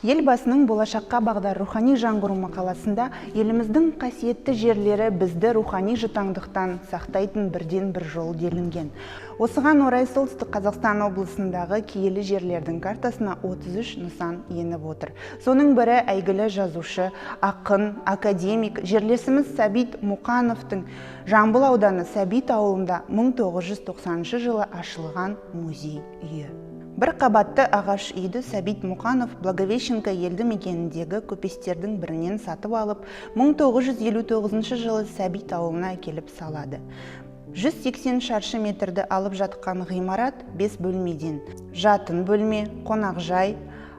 Елбасының болашаққа бағдар рухани жаңғыру мақаласында еліміздің қасиетті жерлері бізді рухани жұтаңдықтан сақтайтын бірден бір жол делінген. Осыған орай солтүстік Қазақстан облысындағы киелі жерлердің картасына 33 нысан еніп отыр. Соның бірі әйгілі жазушы, ақын, академик, жерлесіміз Сәбит Мұқановтың Жамбыл ауданы Сәбит ауылында 1990 жылы ашылған музей үйі. Бір қабатты ағаш үйді Сәбит Мұқанов Благовещенко елді мекеніндегі көпестердің бірінен сатып алып, 1959 жылы Сәбит ауылына келіп салады. 180 шаршы метрді алып жатқан ғимарат 5 бөлмеден, жатын бөлме, қонақжай,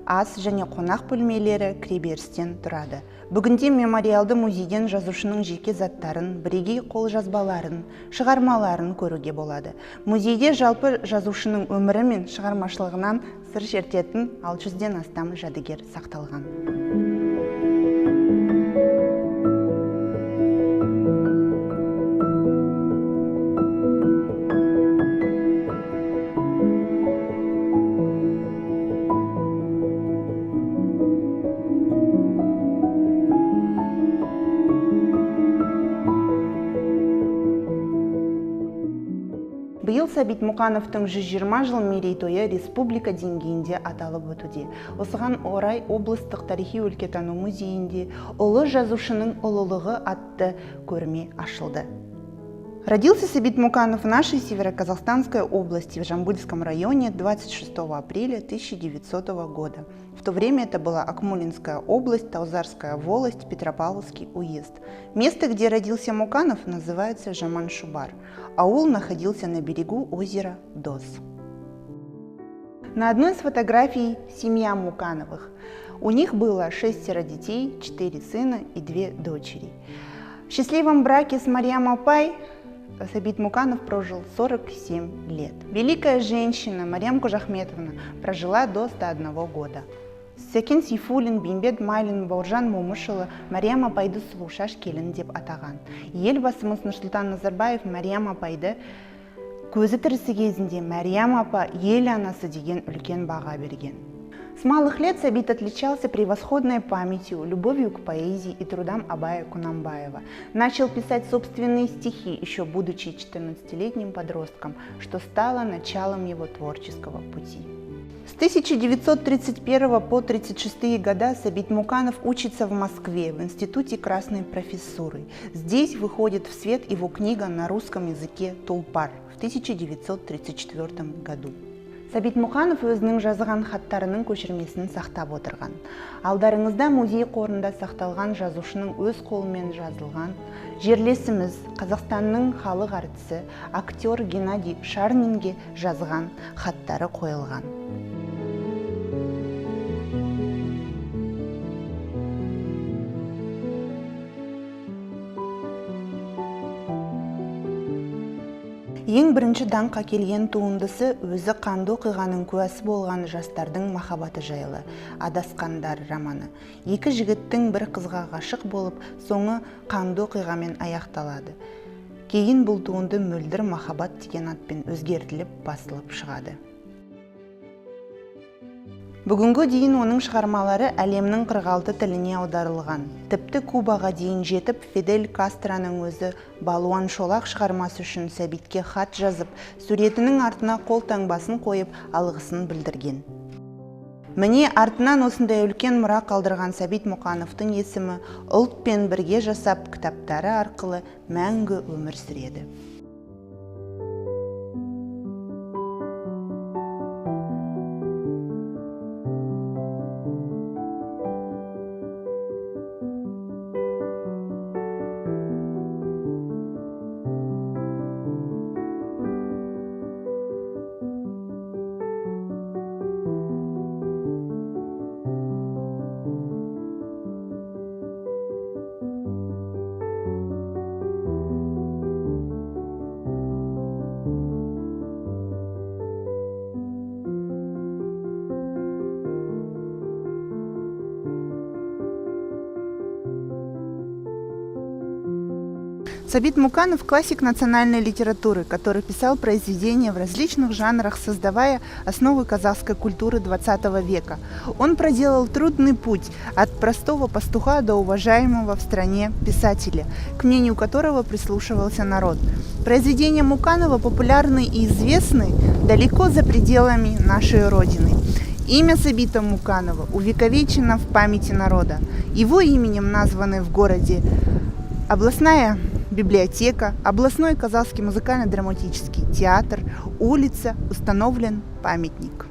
ас және қонақ бөлмелері кіреберістен тұрады. Бүгінде мемориалды музейден жазушының жеке заттарын, бірегей қолжазбаларын, шығармаларын көруге болады. Музейде жалпы жазушының өмірі мен шығармашылығынан сыр шертетін 600-ден астам жәдігер сақталған. Биыл Сәбит Мұқановтың 120 жыл мерейтойы республика деңгейінде аталып өтуде. Осыған орай облыстық тарихи-өлкетану музейінде «Ұлы жазушының ұлылығы» атты көрме ашылды. Родился Сәбит Мұқанов в нашей Северо-Казахстанской области, в Жамбыльском районе 26 апреля 1900 года. В то время это была Акмолинская область, Таузарская волость, Петропавловский уезд. Место, где родился Мұқанов, называется Жаман-Шубар. Аул находился на берегу озера Дос. На одной из фотографий семья Мұқановых. У них было 6 детей, 4 сына и 2 дочери. В счастливом браке с Мариям Апай Сәбит Мұқанов прожил 47 лет. Великая женщина Мариям Кожахметовна прожила до 101 года. Сәкен Сейфуллин, Бейімбет Майлин, Бауыржан Момышұлы Мариям Апайды сұлу шаш келін деп атаған. Елбасымыз Нұрсұлтан Назарбаев Мариям Апайды көзі тірісі кезінде Мариям апа ел анасы деген үлкен баға берген. С малых лет Сәбит отличался превосходной памятью, любовью к поэзии и трудам Абая Кунанбаева. Начал писать собственные стихи, еще будучи 14-летним подростком, что стало началом его творческого пути. С 1931 по 1936 года Сәбит Мұқанов учится в Москве в Институте Красной профессуры. Здесь выходит в свет его книга на русском языке «Тулпар» в 1934 году. Сәбит Мұқанов өзінің жазған хаттарының көшірмесін сақтап отырған. Алдарыңызда музей қорында сақталған жазушының өз қолымен жазылған жерлесіміз Қазақстанның халық әртісі актер Геннадий Шарнинге жазған хаттары қойылған. Ең бірінші даңққа келген туындысы өзі қанды оқиғаның куәсі болған жастардың махаббаты жайлы «Адасқандар» романы. Екі жігіттің бір қызға ғашық болып, соңы қанды оқиғамен аяқталады. Кейін бұл туынды «Мөлдір махаббат» деген атпен өзгертіліп, басылып шығады. Бүгінгі дейін оның шығармалары әлемнің 46 тіліне аударылған. Тіпті Кубаға дейін жетіп, Фидель Кастроның өзі Балуан шолақ шығармасы үшін Сәбитке хат жазып, суретінің артына қолтаңбасын қойып, алғысын білдірген. Міне артынан осындай үлкен мұра қалдырған Сәбит Мұқановтың есімі ұлтпен бірге жасап, кітаптары арқылы мәңгі өмір сүреді. Сабит Муканов – классик национальной литературы, который писал произведения в различных жанрах, создавая основы казахской культуры XX века. Он проделал трудный путь от простого пастуха до уважаемого в стране писателя, к мнению которого прислушивался народ. Произведения Муканова популярны и известны далеко за пределами нашей Родины. Имя Сабита Муканова увековечено в памяти народа. Его именем названы в городе областная библиотека, областной казахский музыкально-драматический театр, улица, установлен памятник.